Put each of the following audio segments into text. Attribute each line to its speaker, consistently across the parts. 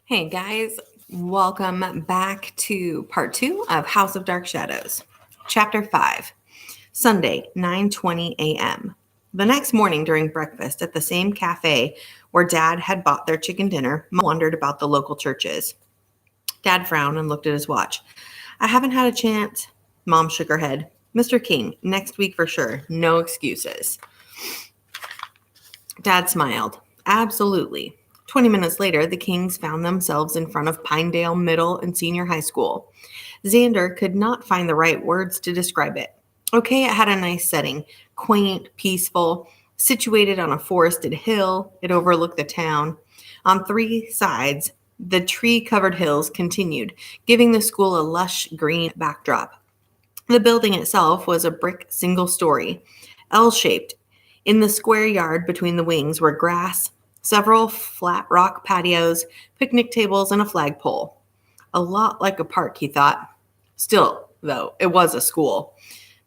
Speaker 1: Hey guys, welcome back to part 2 of House of Dark Shadows. Chapter 5, Sunday, 9:20 a.m. The next morning during breakfast at the same cafe where Dad had bought their chicken dinner, Mom wondered about the local churches. Dad frowned and looked at his watch. I haven't had a chance. Mom shook her head. Mr. King, next week for sure. No excuses. Dad smiled. Absolutely. 20 minutes later, the Kings found themselves in front of Pinedale Middle and Senior High School. Xander could not find the right words to describe it. Okay, it had a nice setting, quaint, peaceful, situated on a forested hill. It overlooked the town. On 3 sides, the tree-covered hills continued, giving the school a lush green backdrop. The building itself was a brick single-story, L-shaped. In the square yard between the wings were grass, several flat rock patios, picnic tables, and a flagpole. A lot like a park, he thought. Still, though, it was a school.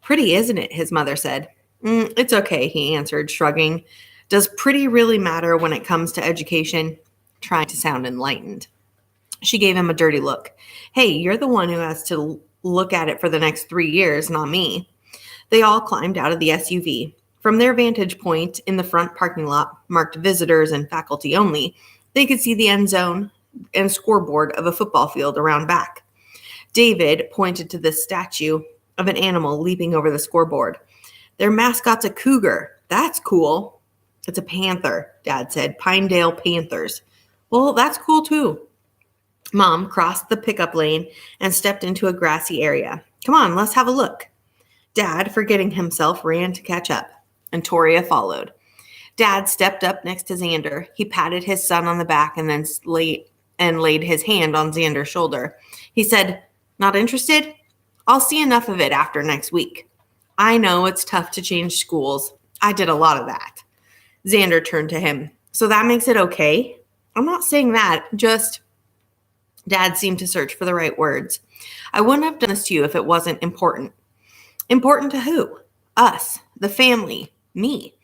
Speaker 1: Pretty, isn't it? His mother said. It's okay, he answered, shrugging. Does pretty really matter when it comes to education? Trying to sound enlightened. She gave him a dirty look. Hey, you're the one who has to look at it for the next 3 years, not me. They all climbed out of the SUV. From their vantage point in the front parking lot, marked visitors and faculty only, they could see the end zone and scoreboard of a football field around back. David pointed to the statue of an animal leaping over the scoreboard. Their mascot's a cougar. That's cool. It's a panther, Dad said. Pinedale Panthers. Well, that's cool too. Mom crossed the pickup lane and stepped into a grassy area. Come on, let's have a look. Dad, forgetting himself, ran to catch up, and Toria followed. Dad stepped up next to Xander. He patted his son on the back and then laid his hand on Xander's shoulder. He said, "Not interested? I'll see enough of it after next week. I know it's tough to change schools. I did a lot of that." Xander turned to him. "So that makes it okay?" "I'm not saying that, just..." Dad seemed to search for the right words. "I wouldn't have done this to you if it wasn't important." "Important to who?" "Us, the family, me."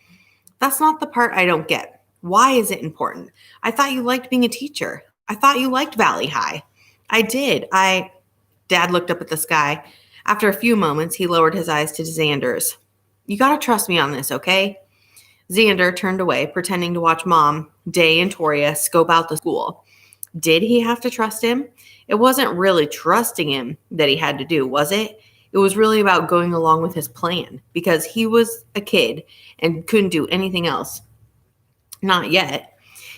Speaker 1: "That's not the part I don't get. Why is it important? I thought you liked being a teacher. I thought you liked Valley High." "I did. Dad looked up at the sky. After a few moments, he lowered his eyes to Xander's. "You gotta trust me on this, okay?" Xander turned away, pretending to watch Mom, Day, and Toria scope out the school. Did he have to trust him? It wasn't really trusting him that he had to do, was it? It was really about going along with his plan, because he was a kid and couldn't do anything else. Not yet.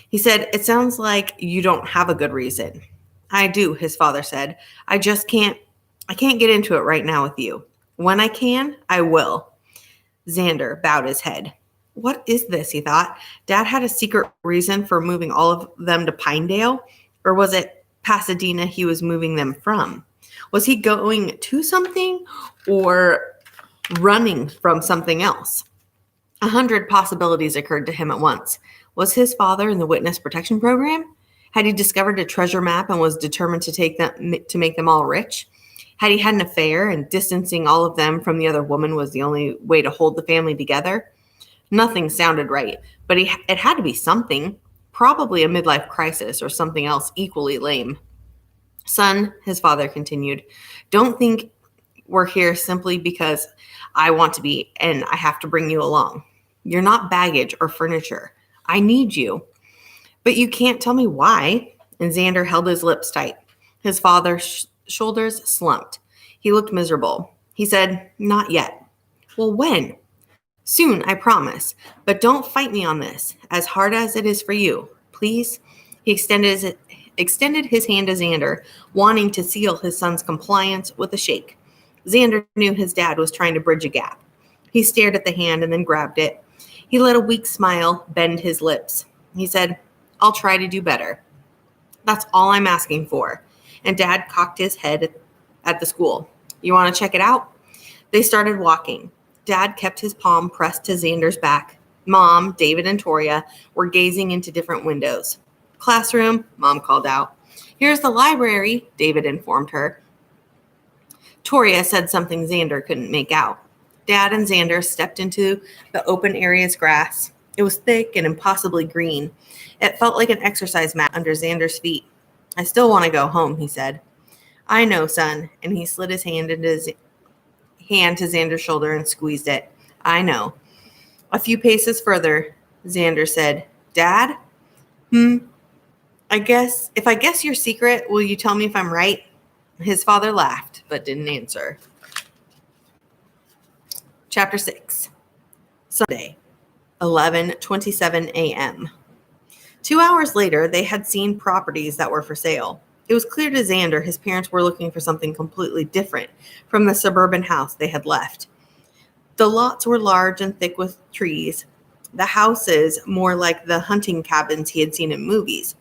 Speaker 1: He said, "It sounds like you don't have a good reason." "I do," his father said. I can't get into it right now with you. When I can, I will." Xander bowed his head. What is this, he thought. Dad had a secret reason for moving all of them to Pinedale? Or was it Pasadena he was moving them from? Was he going to something or running from something else? 100 possibilities occurred to him at once. Was his father in the witness protection program? Had he discovered a treasure map and was determined to make them all rich? Had he had an affair and distancing all of them from the other woman was the only way to hold the family together? Nothing sounded right, but it had to be something. Probably a midlife crisis or something else equally lame. "Son," his father continued, "don't think we're here simply because I want to be and I have to bring you along. You're not baggage or furniture. I need you." "But you can't tell me why." And Xander held his lips tight. His father's shoulders slumped. He looked miserable. He said, "Not yet." "Well, when?" "Soon, I promise. But don't fight me on this, as hard as it is for you. Please?" He extended his hand to Xander, wanting to seal his son's compliance with a shake. Xander knew his dad was trying to bridge a gap. He stared at the hand and then grabbed it. He let a weak smile bend his lips. He said, "I'll try to do better. That's all I'm asking for." And Dad cocked his head at the school. "You want to check it out?" They started walking. Dad kept his palm pressed to Xander's back. Mom, David, and Toria were gazing into different windows. "Classroom," Mom called out. "Here's the library," David informed her. Toria said something Xander couldn't make out. Dad and Xander stepped into the open area's grass. It was thick and impossibly green. It felt like an exercise mat under Xander's feet. I still want to go home, he said. I know, son, and he slid his hand to Xander's shoulder and squeezed it. I know. A few paces further, Xander said, Dad? If I guess your secret, will you tell me if I'm right? His father laughed, but didn't answer. Chapter 6. Sunday, 11:27 a.m. 2 hours later, they had seen properties that were for sale. It was clear to Xander his parents were looking for something completely different from the suburban house they had left. The lots were large and thick with trees. The houses more like the hunting cabins he had seen in movies.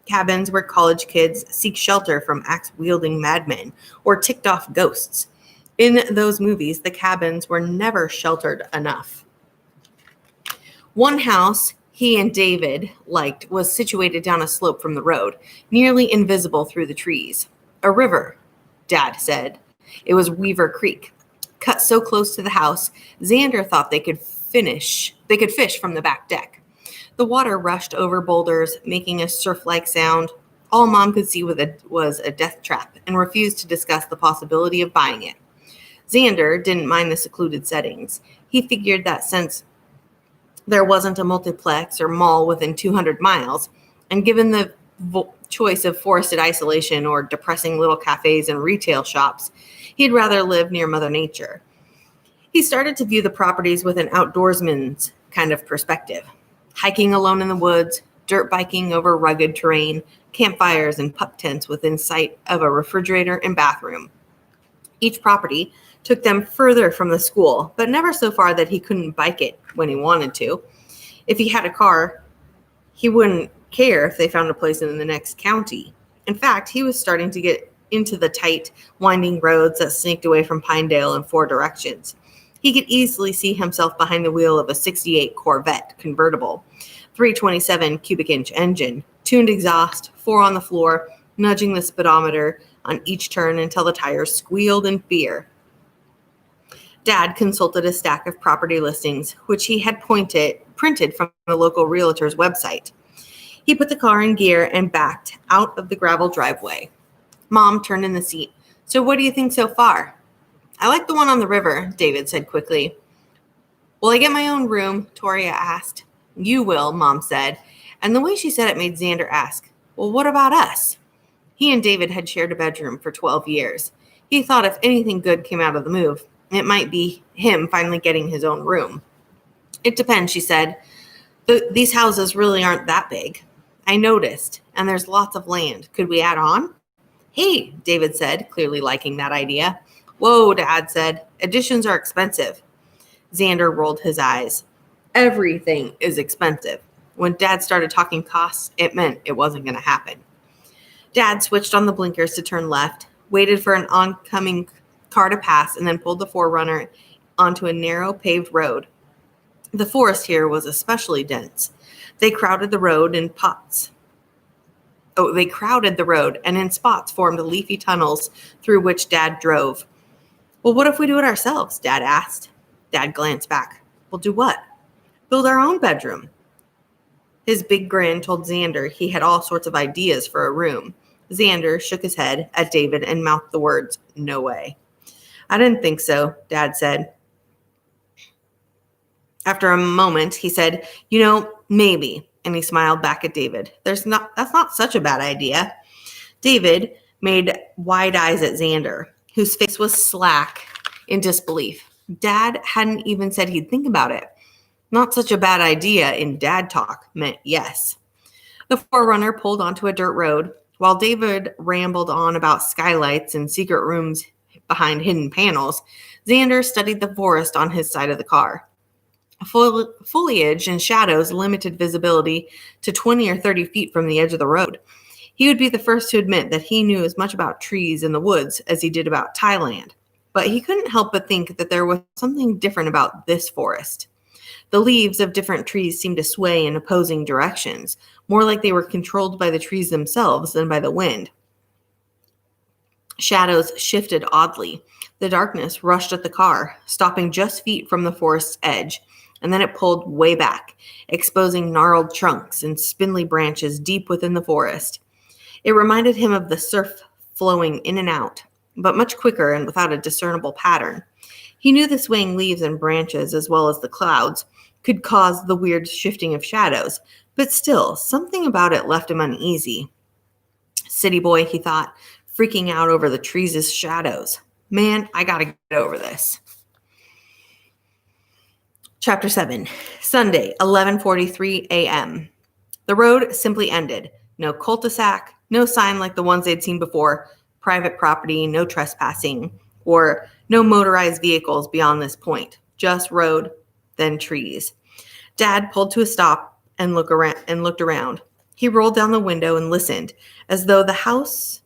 Speaker 1: Cabins where college kids seek shelter from axe-wielding madmen or ticked-off ghosts. In those movies, the cabins were never sheltered enough. One house he and David liked was situated down a slope from the road, nearly invisible through the trees. A river, Dad said. It was Weaver Creek. Cut so close to the house, Xander thought they could fish from the back deck. The water rushed over boulders, making a surf-like sound. All Mom could see was a death trap and refused to discuss the possibility of buying it. Xander didn't mind the secluded settings. He figured that since there wasn't a multiplex or mall within 200 miles, and given the choice of forested isolation or depressing little cafes and retail shops, he'd rather live near Mother Nature. He started to view the properties with an outdoorsman's kind of perspective. Hiking alone in the woods, dirt biking over rugged terrain, campfires and pup tents within sight of a refrigerator and bathroom. Each property took them further from the school, but never so far that he couldn't bike it when he wanted to. If he had a car, he wouldn't care if they found a place in the next county. In fact, he was starting to get into the tight, winding roads that snaked away from Pinedale in 4 directions. He could easily see himself behind the wheel of a 68 Corvette convertible, 327 cubic inch engine, tuned exhaust, 4 on the floor, nudging the speedometer on each turn until the tires squealed in fear. Dad consulted a stack of property listings, which he had printed from the local realtor's website. He put the car in gear and backed out of the gravel driveway. Mom turned in the seat. So what do you think so far? I like the one on the river, David said quickly. Will I get my own room? Toria asked. You will, Mom said. And the way she said it made Xander ask, well, what about us? He and David had shared a bedroom for 12 years. He thought if anything good came out of the move, it might be him finally getting his own room. It depends, she said. These houses really aren't that big. I noticed, and there's lots of land. Could we add on? Hey, David said, clearly liking that idea. Whoa, Dad said. Additions are expensive. Xander rolled his eyes. Everything is expensive. When Dad started talking costs, it meant it wasn't going to happen. Dad switched on the blinkers to turn left, waited for an oncoming car to pass, and then pulled the 4Runner onto a narrow paved road. The forest here was especially dense. They crowded the road, and in spots formed leafy tunnels through which Dad drove. Well, what if we do it ourselves? Dad asked. Dad glanced back. Well, do what? Build our own bedroom. His big grin told Xander he had all sorts of ideas for a room. Xander shook his head at David and mouthed the words, no way. I didn't think so, Dad said. After a moment, he said, maybe. And he smiled back at David. That's not such a bad idea. David made wide eyes at Xander, whose face was slack in disbelief. Dad hadn't even said he'd think about it. Not such a bad idea in dad talk meant yes. The 4Runner pulled onto a dirt road. While David rambled on about skylights and secret rooms behind hidden panels, Xander studied the forest on his side of the car. Foliage and shadows limited visibility to 20 or 30 feet from the edge of the road. He would be the first to admit that he knew as much about trees in the woods as he did about Thailand, but he couldn't help but think that there was something different about this forest. The leaves of different trees seemed to sway in opposing directions, more like they were controlled by the trees themselves than by the wind. Shadows shifted oddly. The darkness rushed at the car, stopping just feet from the forest's edge, and then it pulled way back, exposing gnarled trunks and spindly branches deep within the forest. It reminded him of the surf flowing in and out, but much quicker and without a discernible pattern. He knew the swaying leaves and branches, as well as the clouds, could cause the weird shifting of shadows, but still, something about it left him uneasy. City boy, he thought, freaking out over the trees' shadows. Man, I gotta get over this. Chapter 7, Sunday, 11:43 a.m. The road simply ended. No cul-de-sac, no sign like the ones they'd seen before, private property, no trespassing, or no motorized vehicles beyond this point. Just road, then trees. Dad pulled to a stop and looked around. He rolled down the window and listened, as though the house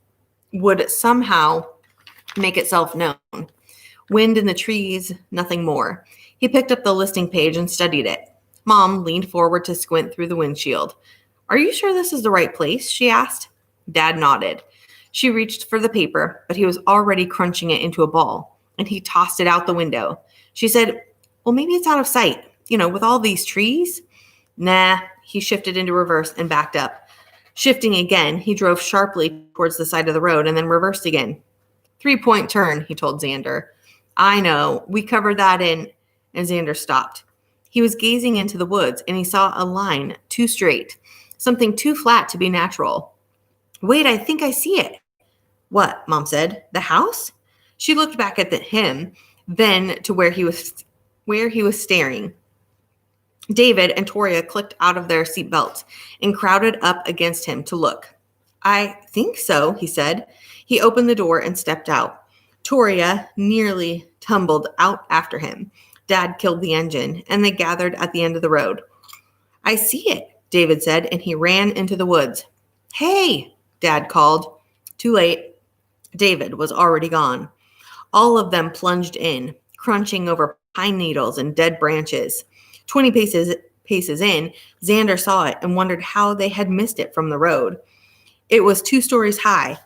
Speaker 1: would somehow make itself known. Wind in the trees, nothing more. He picked up the listing page and studied it. Mom leaned forward to squint through the windshield. "Are you sure this is the right place?" she asked. Dad nodded. She reached for the paper, but he was already crunching it into a ball, and he tossed it out the window. She said, "Well, maybe it's out of sight, with all these trees." Nah, he shifted into reverse and backed up. Shifting again, he drove sharply towards the side of the road and then reversed again. 3-point turn, he told Xander. "I know, we covered that in," and Xander stopped. He was gazing into the woods, and he saw a line too straight, something too flat to be natural. "Wait, I think I see it." "What?" Mom said. "The house?" She looked back at him, then to where he was staring. David and Toria clicked out of their seatbelts and crowded up against him to look. "I think so," he said. He opened the door and stepped out. Toria nearly tumbled out after him. Dad killed the engine, and they gathered at the end of the road. "I see it," David said, and he ran into the woods. "Hey!" Dad called. Too late. David was already gone. All of them plunged in, crunching over pine needles and dead branches. 20 paces in, Xander saw it and wondered how they had missed it from the road. It was 2 stories high,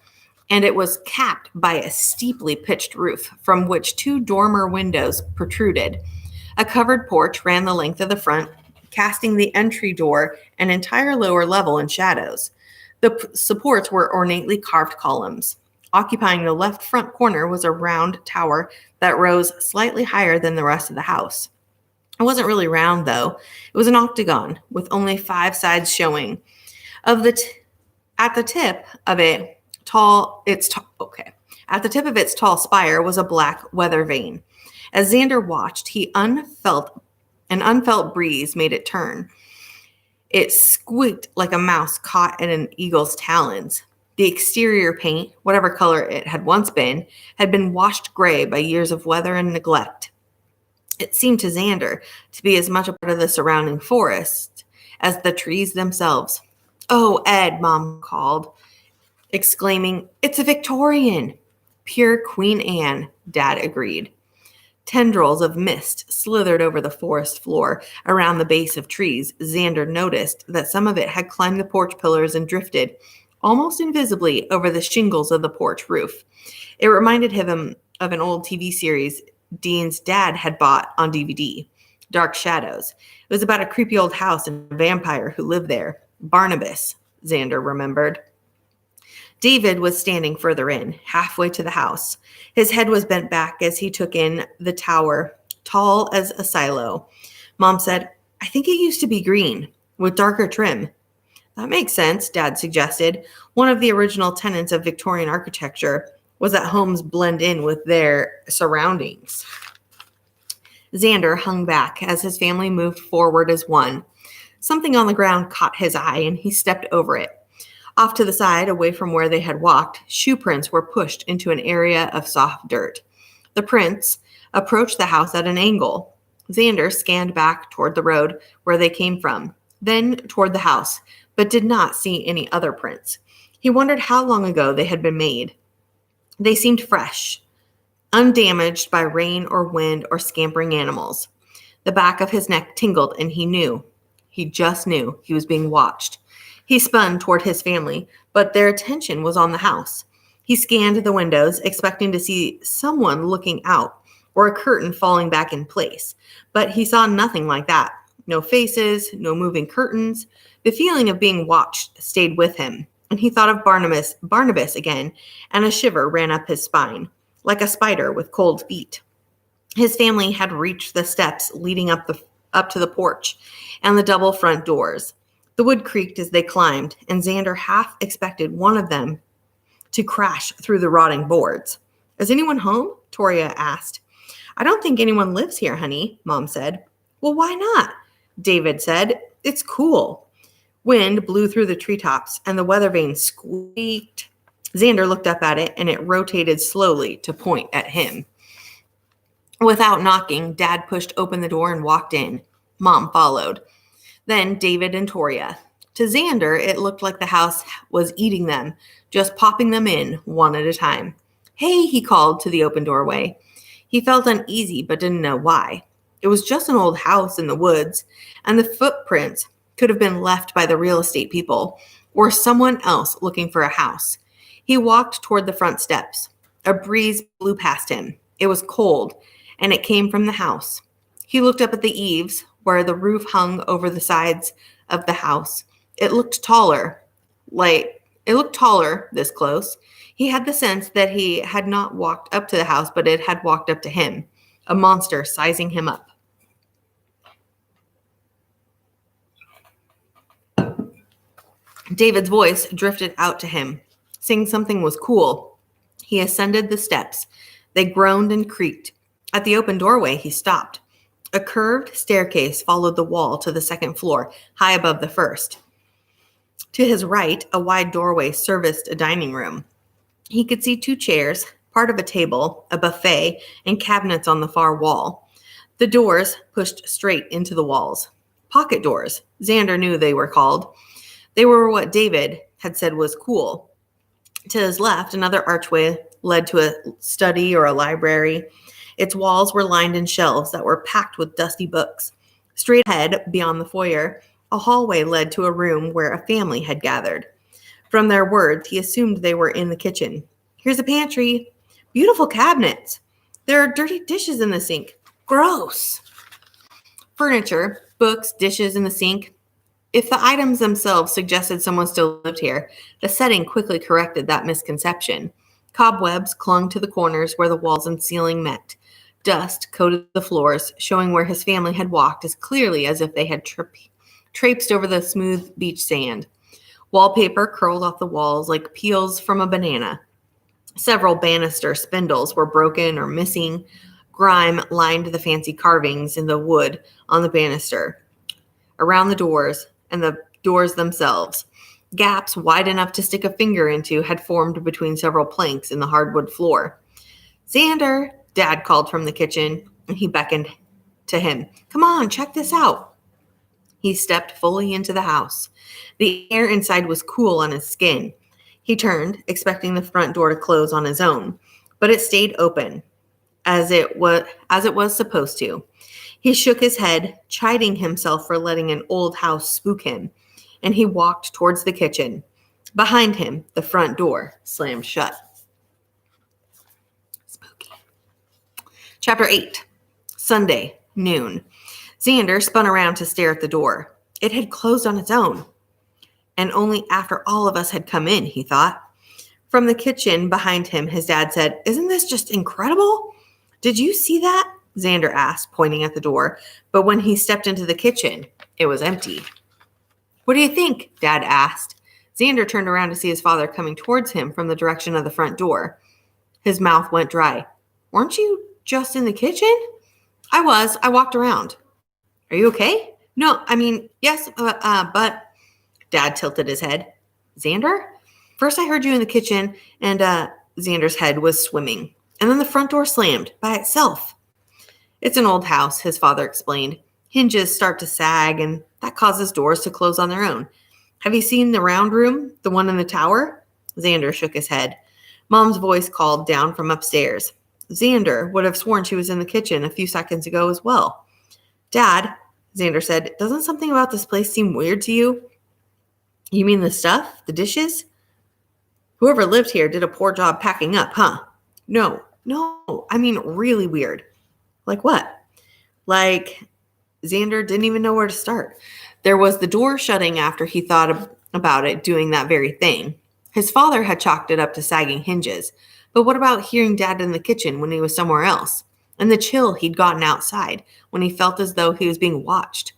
Speaker 1: and it was capped by a steeply pitched roof from which 2 dormer windows protruded. A covered porch ran the length of the front, casting the entry door and entire lower level in shadows. The supports were ornately carved columns. Occupying the left front corner was a round tower that rose slightly higher than the rest of the house. It wasn't really round, though. It was an octagon with only 5 sides showing. At the tip of its tall spire was a black weather vane. As Xander watched, an unfelt breeze made it turn. It squeaked like a mouse caught in an eagle's talons. The exterior paint, whatever color it had once been, had been washed gray by years of weather and neglect. It seemed to Xander to be as much a part of the surrounding forest as the trees themselves. "Oh, Ed," Mom called, exclaiming, "It's a Victorian." "Pure Queen Anne," Dad agreed. Tendrils of mist slithered over the forest floor around the base of trees. Xander noticed that some of it had climbed the porch pillars and drifted, almost invisibly, over the shingles of the porch roof. It reminded him of an old TV series Dean's dad had bought on DVD, Dark Shadows. It was about a creepy old house and a vampire who lived there. Barnabas, Xander remembered. David was standing further in, halfway to the house. His head was bent back as he took in the tower, tall as a silo. Mom said, "I think it used to be green, with darker trim." "That makes sense," Dad suggested. One of the original tenets of Victorian architecture was that homes blend in with their surroundings. Xander hung back as his family moved forward as one. Something on the ground caught his eye, and he stepped over it. Off to the side, away from where they had walked, shoe prints were pushed into an area of soft dirt. The prints approached the house at an angle. Xander scanned back toward the road where they came from, then toward the house, but did not see any other prints. He wondered how long ago they had been made. They seemed fresh, undamaged by rain or wind or scampering animals. The back of his neck tingled, and he just knew he was being watched. He spun toward his family, but their attention was on the house. He scanned the windows, expecting to see someone looking out or a curtain falling back in place, but he saw nothing like that. No faces, no moving curtains. The feeling of being watched stayed with him, and he thought of Barnabas again, and a shiver ran up his spine, like a spider with cold feet. His family had reached the steps leading up to the porch and the double front doors. The wood creaked as they climbed, and Xander half expected one of them to crash through the rotting boards. "Is anyone home?" Toria asked. "I don't think anyone lives here, honey," Mom said. "Well, why not?" David said. "It's cool." Wind blew through the treetops, and the weather vane squeaked. Xander looked up at it, and it rotated slowly to point at him. Without knocking, Dad pushed open the door and walked in. Mom followed. Then David and Toria. To Xander, it looked like the house was eating them, just popping them in one at a time. "Hey," he called to the open doorway. He felt uneasy but didn't know why. It was just an old house in the woods, and the footprints could have been left by the real estate people or someone else looking for a house. He walked toward the front steps. A breeze blew past him. It was cold, and it came from the house. He looked up at the eaves where the roof hung over the sides of the house. It looked taller this close. He had the sense that he had not walked up to the house, but it had walked up to him, a monster sizing him up. David's voice drifted out to him, saying something was cool. He ascended the steps. They groaned and creaked. At the open doorway, he stopped. A curved staircase followed the wall to the second floor, high above the first. To his right, a wide doorway serviced a dining room. He could see 2 chairs, part of a table, a buffet, and cabinets on the far wall. The doors pushed straight into the walls. Pocket doors, Xander knew they were called. They were what David had said was cool. To his left, another archway led to a study or a library. Its walls were lined in shelves that were packed with dusty books. Straight ahead, beyond the foyer, a hallway led to a room where a family had gathered. From their words, he assumed they were in the kitchen. "Here's a pantry. Beautiful cabinets. There are dirty dishes in the sink. Gross." Furniture, books, dishes in the sink. If the items themselves suggested someone still lived here, the setting quickly corrected that misconception. Cobwebs clung to the corners where the walls and ceiling met. Dust coated the floors, showing where his family had walked as clearly as if they had traipsed over the smooth beach sand. Wallpaper curled off the walls like peels from a banana. Several banister spindles were broken or missing. Grime lined the fancy carvings in the wood on the banister, around the doors, and the doors themselves. Gaps wide enough to stick a finger into had formed between several planks in the hardwood floor. "Xander," Dad called from the kitchen, and he beckoned to him. "Come on, check this out." He stepped fully into the house. The air inside was cool on his skin. He turned, expecting the front door to close on his own, but it stayed open, as it was supposed to. He shook his head, chiding himself for letting an old house spook him, and he walked towards the kitchen. Behind him, the front door slammed shut. Spooky. Chapter 8. Sunday, noon. Xander spun around to stare at the door. It had closed on its own. And only after all of us had come in, he thought. From the kitchen behind him, his dad said, "Isn't this just incredible?" "Did you see that?" Xander asked, pointing at the door. But when he stepped into the kitchen, it was empty. "What do you think?" Dad asked. Xander turned around to see his father coming towards him from the direction of the front door. His mouth went dry. "Weren't you just in the kitchen?" "I was. I walked around." "Are you okay?" "No, yes, but..." Dad tilted his head. "Xander? First I heard you in the kitchen, and Xander's head was swimming. And then the front door slammed by itself." "It's an old house," his father explained. "Hinges start to sag, and that causes doors to close on their own. Have you seen the round room, the one in the tower?" Xander shook his head. Mom's voice called down from upstairs. Xander would have sworn she was in the kitchen a few seconds ago as well. "Dad," Xander said, "doesn't something about this place seem weird to you?" "You mean the stuff? The dishes?" Whoever lived here did a poor job packing up, huh? No, I mean really weird. Like what? Like Xander didn't even know where to start. There was the door shutting after he thought about it doing that very thing. His father had chalked it up to sagging hinges. But what about hearing Dad in the kitchen when he was somewhere else? And the chill he'd gotten outside when he felt as though he was being watched.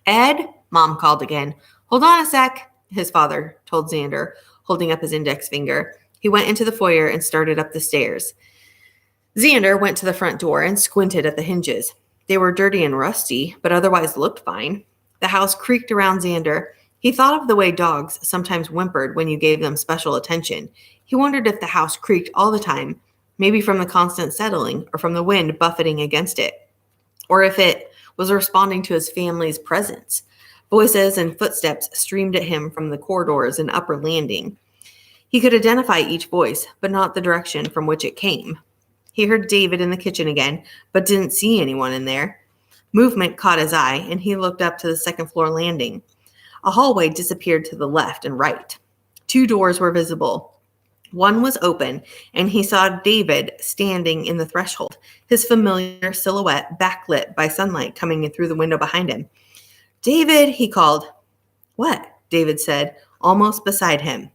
Speaker 1: Ed, Mom called again. Hold on a sec, his father told Xander, holding up his index finger. He went into the foyer and started up the stairs. Xander went to the front door and squinted at the hinges. They were dirty and rusty, but otherwise looked fine. The house creaked around Xander. He thought of the way dogs sometimes whimpered when you gave them special attention. He wondered if the house creaked all the time, maybe from the constant settling or from the wind buffeting against it, or if it was responding to his family's presence. Voices and footsteps streamed at him from the corridors and upper landing. He could identify each voice, but not the direction from which it came. He heard David in the kitchen again, but didn't see anyone in there. Movement caught his eye, and he looked up to the second-floor landing. A hallway disappeared to the left and right. 2 doors were visible. One was open, and he saw David standing in the threshold, his familiar silhouette backlit by sunlight coming in through the window behind him. "David," he called. "What?" David said, almost beside him.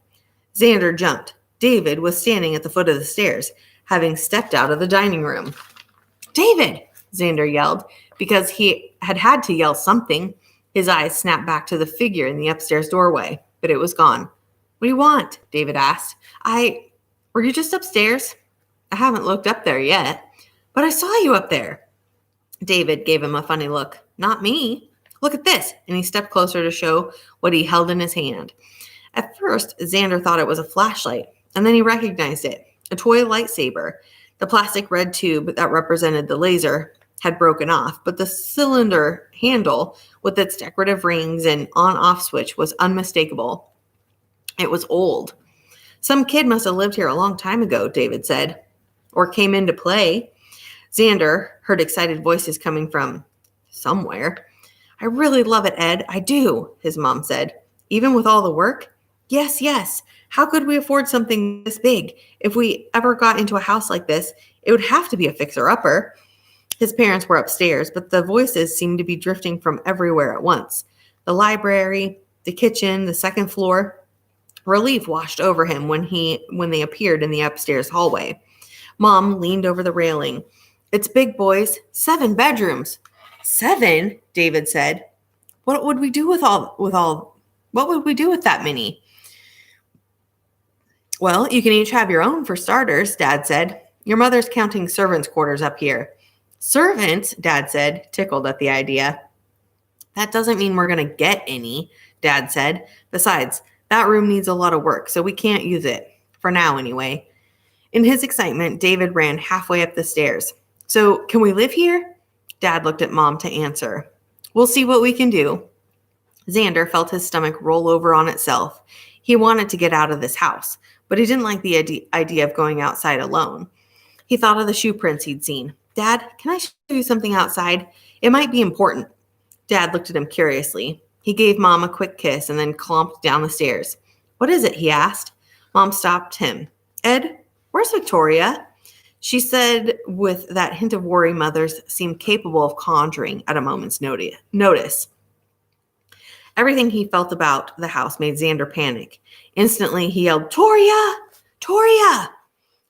Speaker 1: Xander jumped. David was standing at the foot of the stairs, having stepped out of the dining room. "David!" Xander yelled, because he had to yell something. His eyes snapped back to the figure in the upstairs doorway, but it was gone. "What do you want?" David asked. Were you just upstairs?" "I haven't looked up there yet." "But I saw you up there." David gave him a funny look. "Not me. Look at this." And he stepped closer to show what he held in his hand. At first, Xander thought it was a flashlight, and then he recognized it. A toy lightsaber. The plastic red tube that represented the laser had broken off, but the cylinder handle with its decorative rings and on-off switch was unmistakable. It was old. "Some kid must have lived here a long time ago," David said, "or came in to play." Xander heard excited voices coming from somewhere. "I really love it, Ed. I do," his mom said. "Even with all the work?" Yes. How could we afford something this big? If we ever got into a house like this, it would have to be a fixer-upper." His parents were upstairs, but the voices seemed to be drifting from everywhere at once. The library, the kitchen, the second floor. Relief washed over him when they appeared in the upstairs hallway. Mom leaned over the railing. "It's big, boys. 7 bedrooms." "7?" David said. What would we do with that many?" "Well, you can each have your own for starters," Dad said. "Your mother's counting servants' quarters up here." "Servants?" Dad said, tickled at the idea. "That doesn't mean we're going to get any," Dad said. "Besides, that room needs a lot of work, so we can't use it. For now, anyway." In his excitement, David ran halfway up the stairs. "So, can we live here?" Dad looked at Mom to answer. "We'll see what we can do." Xander felt his stomach roll over on itself. He wanted to get out of this house, but he didn't like the idea of going outside alone. He thought of the shoe prints he'd seen. "Dad, can I show you something outside? It might be important." Dad looked at him curiously. He gave Mom a quick kiss and then clomped down the stairs. "What is it?" he asked. Mom stopped him. "Ed, where's Victoria?" She said with that hint of worry mothers seem capable of conjuring at a moment's notice. Everything he felt about the house made Xander panic. Instantly, he yelled, "Toria! Toria!"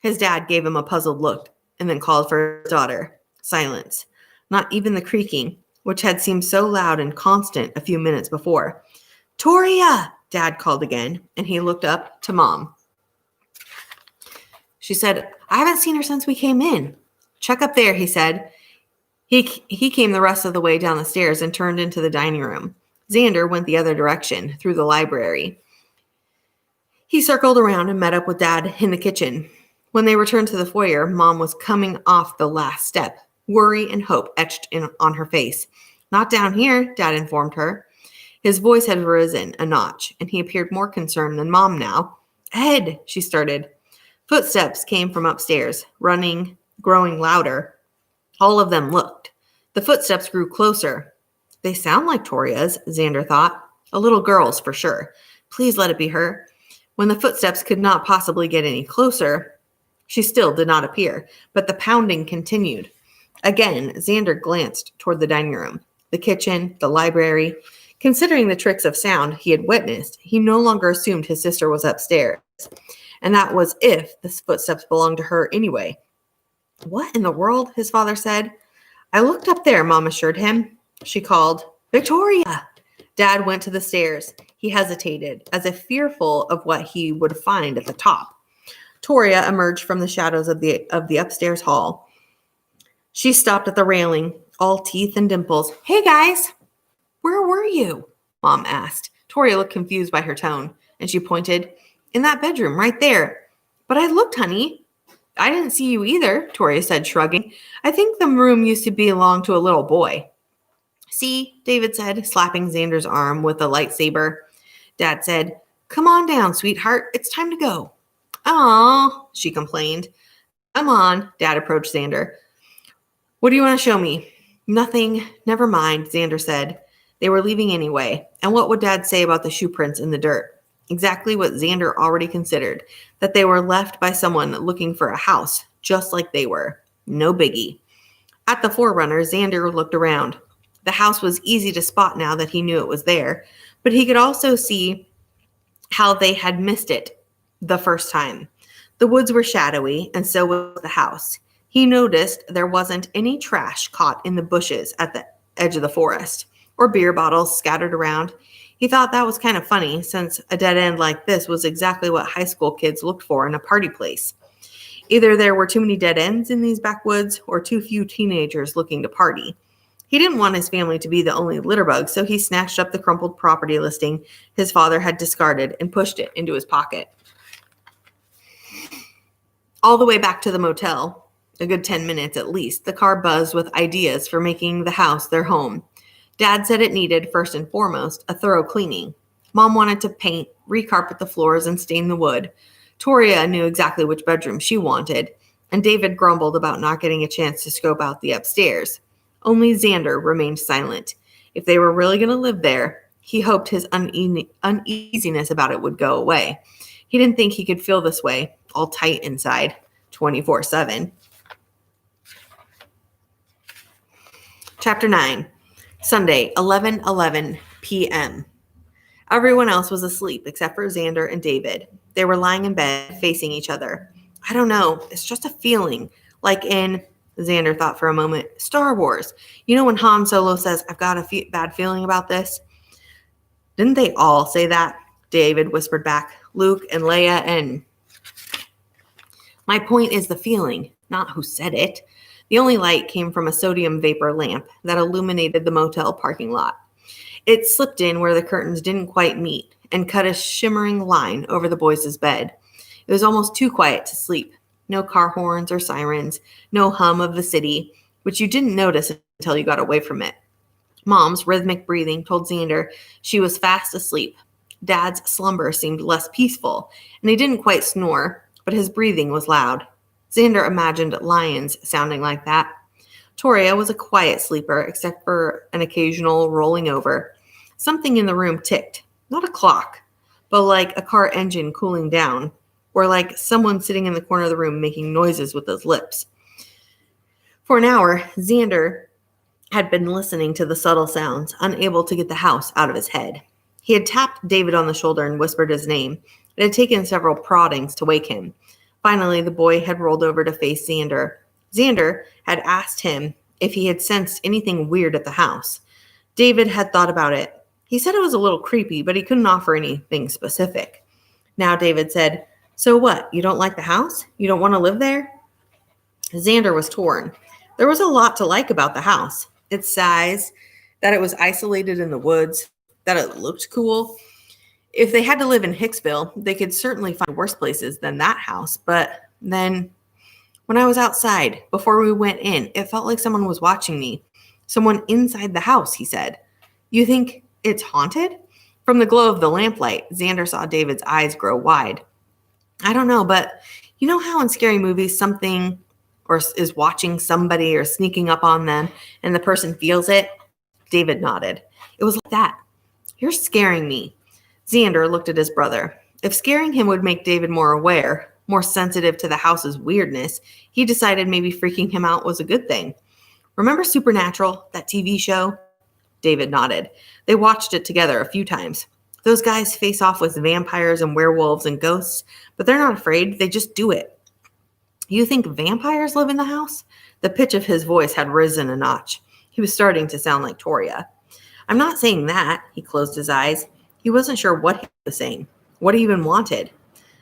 Speaker 1: His dad gave him a puzzled look and then called for his daughter. Silence. Not even the creaking, which had seemed so loud and constant a few minutes before. "Toria!" Dad called again, and he looked up to Mom. She said, "I haven't seen her since we came in." "Check up there," he said. He came the rest of the way down the stairs and turned into the dining room. Xander went the other direction, through the library. He circled around and met up with Dad in the kitchen. When they returned to the foyer, Mom was coming off the last step, worry and hope etched in on her face. "Not down here," Dad informed her. His voice had risen a notch, and he appeared more concerned than Mom now. "Ed," she started. Footsteps came from upstairs, running, growing louder. All of them looked. The footsteps grew closer. They sound like Toria's, Xander thought. A little girl's for sure. Please let it be her. When the footsteps could not possibly get any closer, she still did not appear, but the pounding continued. Again, Xander glanced toward the dining room, the kitchen, the library. Considering the tricks of sound he had witnessed, he no longer assumed his sister was upstairs. And that was if the footsteps belonged to her anyway. What in the world? His father said. I looked up there, Mom assured him. She called, Victoria! Dad went to the stairs. He hesitated, as if fearful of what he would find at the top. Toria emerged from the shadows of the upstairs hall. She stopped at the railing, all teeth and dimples. Hey, guys! Where were you? Mom asked. Toria looked confused by her tone, and she pointed. In that bedroom, right there. But I looked, honey. I didn't see you either, Toria said, shrugging. I think the room used to belong to a little boy. See, David said, slapping Xander's arm with a lightsaber. Dad said, Come on down, sweetheart. It's time to go. Aw, she complained. Come on, Dad approached Xander. What do you want to show me? Nothing. Never mind, Xander said. They were leaving anyway. And what would Dad say about the shoe prints in the dirt? Exactly what Xander already considered, that they were left by someone looking for a house, just like they were. No biggie. At the Forerunner, Xander looked around. The house was easy to spot now that he knew it was there, but he could also see how they had missed it the first time. The woods were shadowy, and so was the house. He noticed there wasn't any trash caught in the bushes at the edge of the forest, or beer bottles scattered around. He thought that was kind of funny, since a dead end like this was exactly what high school kids looked for in a party place. Either there were too many dead ends in these backwoods, or too few teenagers looking to party. He didn't want his family to be the only litterbug, so he snatched up the crumpled property listing his father had discarded and pushed it into his pocket. All the way back to the motel, a good 10 minutes at least, the car buzzed with ideas for making the house their home. Dad said it needed, first and foremost, a thorough cleaning. Mom wanted to paint, recarpet the floors, and stain the wood. Toria knew exactly which bedroom she wanted, and David grumbled about not getting a chance to scope out the upstairs. Only Xander remained silent. If they were really going to live there, he hoped his uneasiness about it would go away. He didn't think he could feel this way, all tight inside, 24/7. Chapter 9. Sunday, 11:11 p.m. Everyone else was asleep except for Xander and David. They were lying in bed, facing each other. I don't know. It's just a feeling. Like in, Xander thought for a moment, Star Wars. You know when Han Solo says, I've got a bad feeling about this? Didn't they all say that? David whispered back. Luke and Leia and... My point is the feeling, not who said it. The only light came from a sodium vapor lamp that illuminated the motel parking lot. It slipped in where the curtains didn't quite meet and cut a shimmering line over the boys' bed. It was almost too quiet to sleep. No car horns or sirens, no hum of the city, which you didn't notice until you got away from it. Mom's rhythmic breathing told Xander she was fast asleep. Dad's slumber seemed less peaceful, and he didn't quite snore, but his breathing was loud. Xander imagined lions sounding like that. Toria was a quiet sleeper, except for an occasional rolling over. Something in the room ticked. Not a clock, but like a car engine cooling down, or like someone sitting in the corner of the room making noises with his lips. For an hour, Xander had been listening to the subtle sounds, unable to get the house out of his head. He had tapped David on the shoulder and whispered his name. It had taken several proddings to wake him. Finally, the boy had rolled over to face Xander. Xander had asked him if he had sensed anything weird at the house. David had thought about it. He said it was a little creepy, but he couldn't offer anything specific. Now David said, So what, you don't like the house? You don't want to live there? Xander was torn. There was a lot to like about the house. Its size, that it was isolated in the woods, that it looked cool. If they had to live in Hicksville, they could certainly find worse places than that house. But then when I was outside, before we went in, it felt like someone was watching me. Someone inside the house, he said. You think it's haunted? From the glow of the lamplight, Xander saw David's eyes grow wide. I don't know, but you know how in scary movies something or is watching somebody or sneaking up on them and the person feels it? David nodded. It was like that. You're scaring me. Xander looked at his brother. If scaring him would make David more aware, more sensitive to the house's weirdness, he decided maybe freaking him out was a good thing. Remember Supernatural, that TV show? David nodded. They watched it together a few times. Those guys face off with vampires and werewolves and ghosts, but they're not afraid. They just do it. You think vampires live in the house? The pitch of his voice had risen a notch. He was starting to sound like Toria. I'm not saying that, he closed his eyes. He wasn't sure what he was saying, what he even wanted.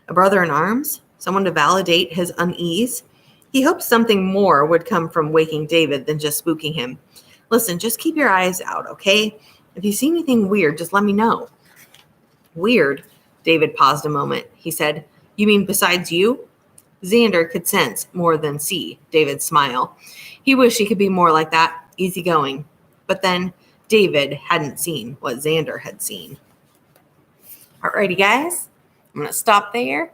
Speaker 1: A brother in arms? Someone to validate his unease? He hoped something more would come from waking David than just spooking him. Listen, just keep your eyes out, okay? If you see anything weird, just let me know. Weird? David paused a moment. He said, You mean besides you? Xander could sense more than see David's smile. He wished he could be more like that, easygoing. But then David hadn't seen what Xander had seen. Alrighty, guys. I'm going to stop there.